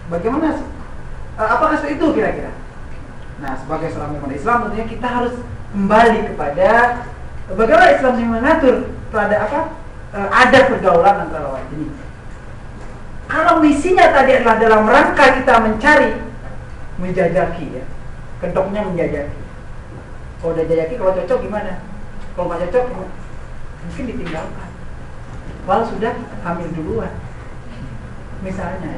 Bagaimana apakah itu kira-kira? Nah, sebagai seorang umat Islam tentunya kita harus kembali kepada bagaimana Islam yang mengatur pada ada pergaulan antara lawan jenis. Kalau misinya tadi adalah dalam rangka kita mencari, menjajaki ya, kedoknya menjajaki. Kalau udah jajaki, kalau cocok gimana? Kalau nggak cocok, mungkin ditinggalkan. Walau sudah hamil duluan, misalnya.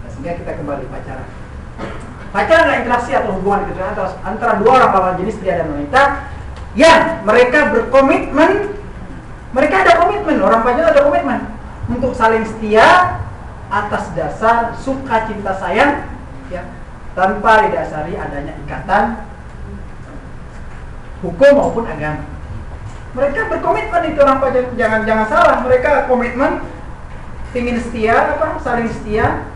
Nah, sehingga kita kembali pacaran. Pacaran adalah interaksi atau hubungan antara dua orang lawan jenis pria dan wanita yang mereka berkomitmen, mereka ada komitmen, orang pacaran ada komitmen untuk saling setia atas dasar suka cinta sayang, ya, tanpa didasari adanya ikatan hukum maupun agama. Mereka berkomitmen itu orang pacaran, jangan salah, mereka komitmen ingin setia, saling setia.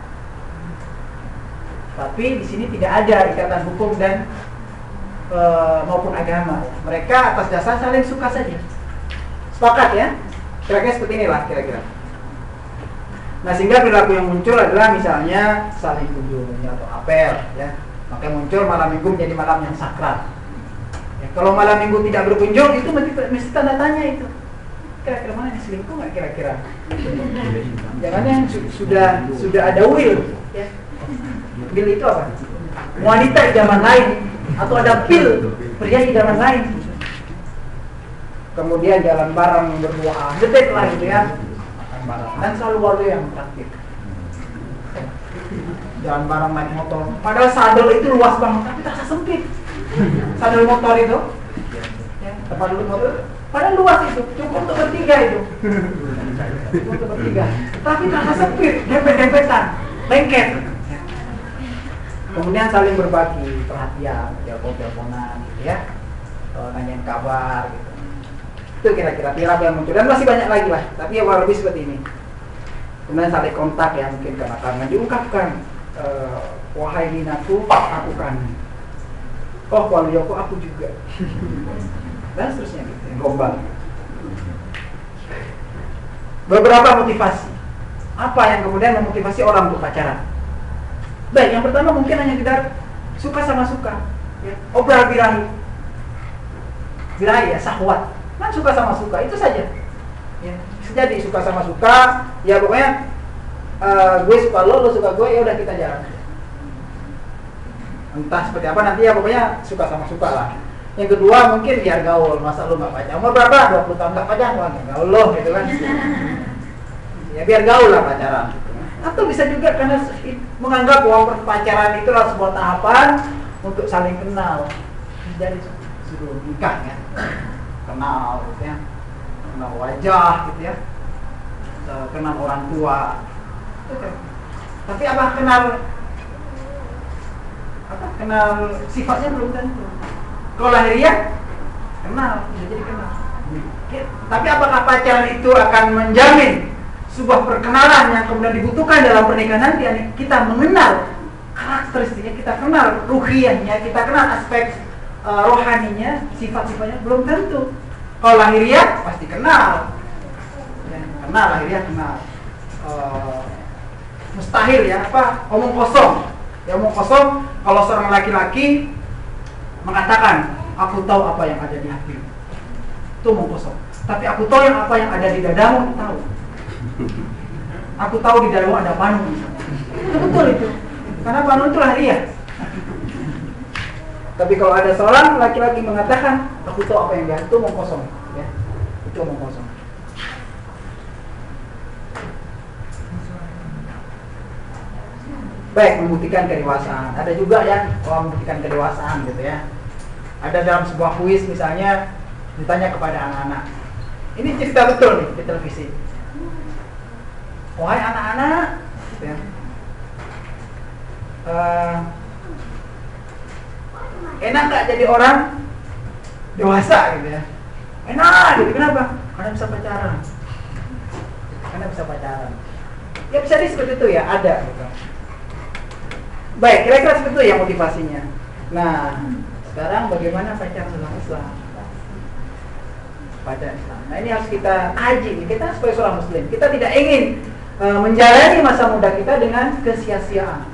Tapi di sini tidak ada ikatan hukum dan maupun agama. Mereka atas dasar saling suka saja. Sepakat ya? Kira-kira seperti inilah kira-kira. Nah, sehingga perilaku yang muncul adalah misalnya saling kunjung atau apel, ya. Maka muncul malam minggu menjadi malam yang sakral. Ya, kalau malam minggu tidak berkunjung itu mesti tanda tanya itu. Kira-kira mana yang selingkuh nggak kira-kira? Jangan yang sudah ada will, ya. Pil itu apa? Wanita di zaman lain atau ada pil pria di zaman lain. Kemudian jalan bareng berdua, detik lah gitu ya. Dan selalu ada yang praktik. Jalan bareng naik motor. Padahal sadel itu luas banget, tapi terasa sempit. Sadel motor itu, ya, tempat duduk motor. Padahal luas itu, cukup untuk bertiga itu. Cukup untuk bertiga. Tapi terasa sempit, dempet-dempetan, lengket. Kemudian saling berbagi perhatian, telepon-teleponan gitu ya, nanyain kabar gitu. Itu kira-kira perilaku yang muncul, dan masih banyak lagi lah, tapi ya lebih seperti ini. Kemudian saling kontak ya, mungkin karena diungkapkan, wahai hinaku, aku kan, oh walioku aku juga, dan seterusnya gitu, yang gombal. Beberapa motivasi, apa yang kemudian memotivasi orang untuk pacaran? Baik, yang pertama mungkin hanya sekedar suka sama suka, ya. Obral birahi ya, syahwat. Kan suka sama suka, itu saja. Ya, jadi suka sama suka, ya pokoknya gue suka lo suka gue, ya udah kita jalan. Entah seperti apa nanti ya, pokoknya suka sama suka lah. Yang kedua mungkin biar gaul, masa lo nggak pacaran? Umur berapa? 20 tahun nggak pacaran, wah gaul lo gitu kan. Ya biar gaul lah pacaran. Atau bisa juga karena menganggap bahwa pacaran itu adalah sebuah tahapan untuk saling kenal. Jadi suruh nikah ya, kenal gitu ya, kenal wajah gitu ya, kenal orang tua. Tapi kenal sifatnya belum tentu. Kalau lahiriah kenal, bisa jadi kenal. Tapi apakah pacaran itu akan menjamin sebuah perkenalan yang kemudian dibutuhkan dalam pernikahan nanti? Kita mengenal karakteristiknya, kita kenal ruhiyahnya, kita kenal aspek rohaninya, sifat-sifatnya, belum tentu. Kalau lahiriah pasti kenal, ya, kenal lahiriah kenal. Mustahil ya, omong kosong. Ya, omong kosong kalau seorang laki-laki mengatakan aku tahu apa yang ada di hati, itu omong kosong. Tapi aku tahu apa yang ada di dadamu, tahu. Aku tahu di dalam ada panu misalnya. Itu betul itu. Karena panu itu lahiriah. Tapi kalau ada seorang laki-laki mengatakan aku tahu apa yang dia, itu omong kosong, ya. Itu omong kosong. Baik, membuktikan kedewasaan. Ada juga ya membuktikan kedewasaan gitu ya. Ada dalam sebuah kuis misalnya ditanya kepada anak-anak. Ini cerita betul nih di televisi. Wahai anak-anak, ya, enak gak jadi orang dewasa gitu ya? Enak gitu, kenapa? Karena bisa pacaran. Ya bisa seperti itu ya, ada gitu. Baik, kira-kira seperti itu ya motivasinya. Nah, sekarang bagaimana pacaran dalam Islam? Pacaran Islam. Nah, ini harus kita kaji. Kita sebagai seorang muslim, kita tidak ingin menjalani masa muda kita dengan kesia-siaan.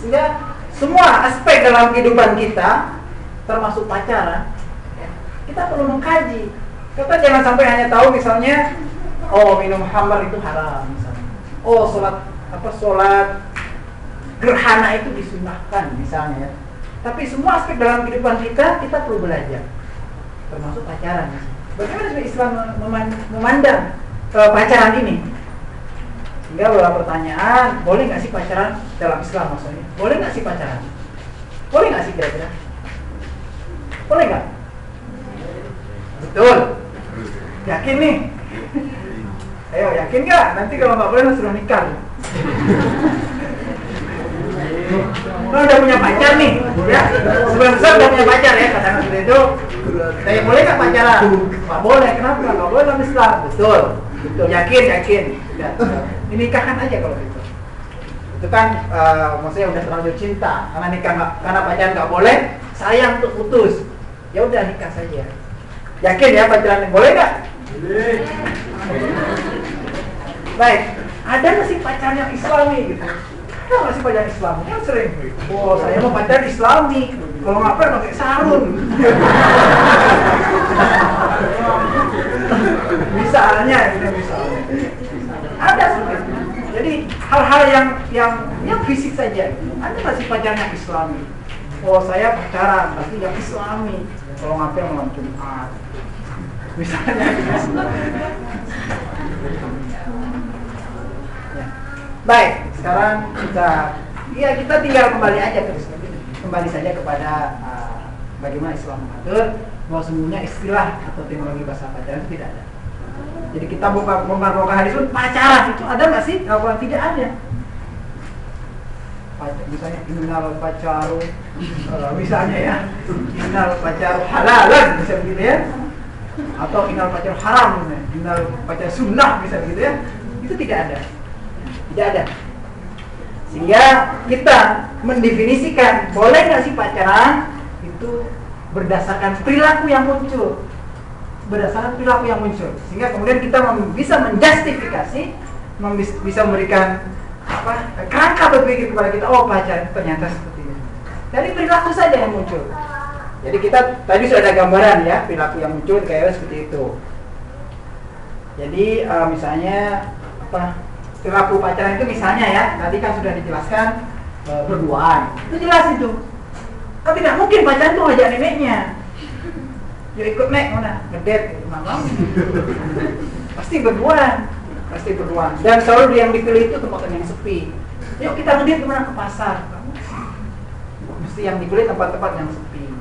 Sehingga semua aspek dalam kehidupan kita, termasuk pacaran, kita perlu mengkaji. Kita jangan sampai hanya tahu misalnya, oh minum khamar itu haram misalnya. Oh sholat gerhana itu disunahkan misalnya. Tapi semua aspek dalam kehidupan kita perlu belajar, termasuk pacaran. Bagaimana Islam memandang pacaran ini? Sehingga beberapa pertanyaan, boleh nggak sih pacaran dalam Islam maksudnya? Boleh nggak sih pacaran? Boleh nggak sih kira-kira? Boleh nggak? Betul. Yakin nih? Ayo yakin nggak? Nanti kalau nggak boleh suruh nikah. Kalau udah punya pacar nih, ya sebenarnya udah punya pacar ya, katakan seperti itu. Saya boleh nggak pacaran? Nggak boleh. Kenapa? Nggak boleh dalam Islam. Betul. Yakin. Ya. Ini nikahan aja kalau gitu. Itu kan maksudnya udah terlalu cinta. Karena nikah karena pacaran nggak boleh, sayang untuk putus. Ya udah nikah saja. Yakin ya pacaran boleh nggak? Boleh. Baik. Ada nggak sih pacaran yang Islami gitu? Ada nggak sih pacaran Islami? Kan sering. Oh saya mau pacaran Islami. Kalau ngapain pakai sarung? Misalnya. Ada seperti itu. Jadi hal-hal yang fisik saja. Ada nggak sih pacaran yang Islami? Oh saya pacaran, tapi yang Islami. Kalau ngapain malam Jumat? Misalnya. Ya. Baik, sekarang kita tinggal kembali saja kepada bagaimana Islam mengatur bahwa sebenarnya istilah atau teknologi bahasa pacaran itu tidak ada. Jadi kita buka hadis pun pacaran itu ada nggak sih? Kalau tidak ada. Misalnya innal pacaru, misalnya ya, innal pacaru halalan bisa begitu ya, atau innal pacaru haram, innal pacaru sunnah bisa begitu ya. Itu tidak ada. Sehingga kita mendefinisikan boleh nggak sih pacaran itu berdasarkan perilaku yang muncul. Sehingga kemudian kita bisa menjustifikasi, bisa memberikan kerangka berpikir kepada kita, oh pacaran ternyata seperti ini dari perilaku saja yang muncul. Jadi kita tadi sudah ada gambaran ya perilaku yang muncul kayak seperti itu. Jadi misalnya perilaku pacaran itu misalnya ya tadi kan sudah dijelaskan berduaan, itu jelas itu. Kan tidak mungkin pacaran itu ngajak neneknya. Ya ikut nek mana ngedet gitu malam. Pasti berduaan dan selalu yang dipilih itu tempat yang sepi. Yuk kita ngedit kemana? Ke pasar. Mesti yang dipilih tempat-tempat yang sepi,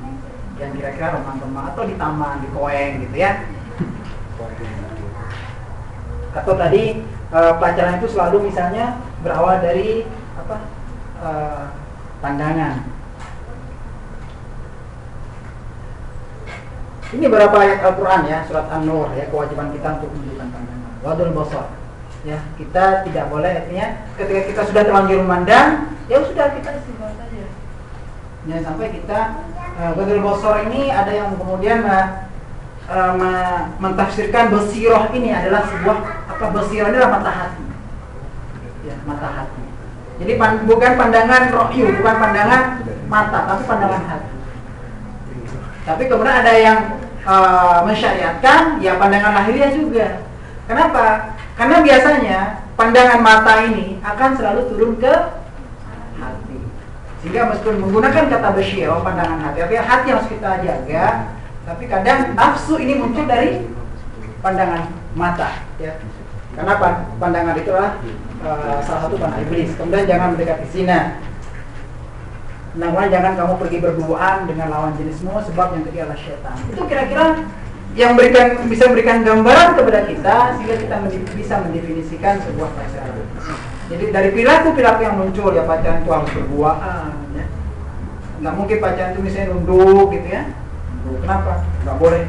yang kira-kira remang-remang atau di taman, di koeng gitu ya. Atau tadi pacaran itu selalu misalnya berawal dari pandangan. Ini beberapa ayat Al-Quran ya, surat An-Nur ya, kewajiban kita untuk menunjukkan pandangan. Wadul basar. Ya, kita tidak boleh, artinya ketika kita sudah terlanjur memandang, ya sudah kita istighfar saja. Jangan sampai kita wadul basar ini ada yang kemudian mentafsirkan basirah ini adalah sebuah basirah ini adalah mata hati. Ya, mata hati. Jadi bukan pandangan rohyu, bukan pandangan mata, tapi pandangan hati. Tapi kemudian ada yang mensyariatkan ya pandangan lahiriah juga. Kenapa? Karena biasanya pandangan mata ini akan selalu turun ke hati. Sehingga meskipun menggunakan kata basyirah pandangan hati, artinya hati yang harus kita jaga. Tapi kadang nafsu ini muncul dari pandangan mata, ya. Karena pandangan itu adalah salah satu panah iblis. Kemudian jangan mendekati zina. Namun jangan kamu pergi berduaan dengan lawan jenismu sebab yang ketiga adalah syaitan. Itu kira-kira yang bisa memberikan gambaran kepada kita sehingga kita bisa mendefinisikan sebuah pacaran. Jadi dari perilaku yang muncul ya pacaran itu harus berduaan. Ya. Nggak mungkin pacaran itu misalnya nunduk gitu ya. Kenapa? Nggak boleh.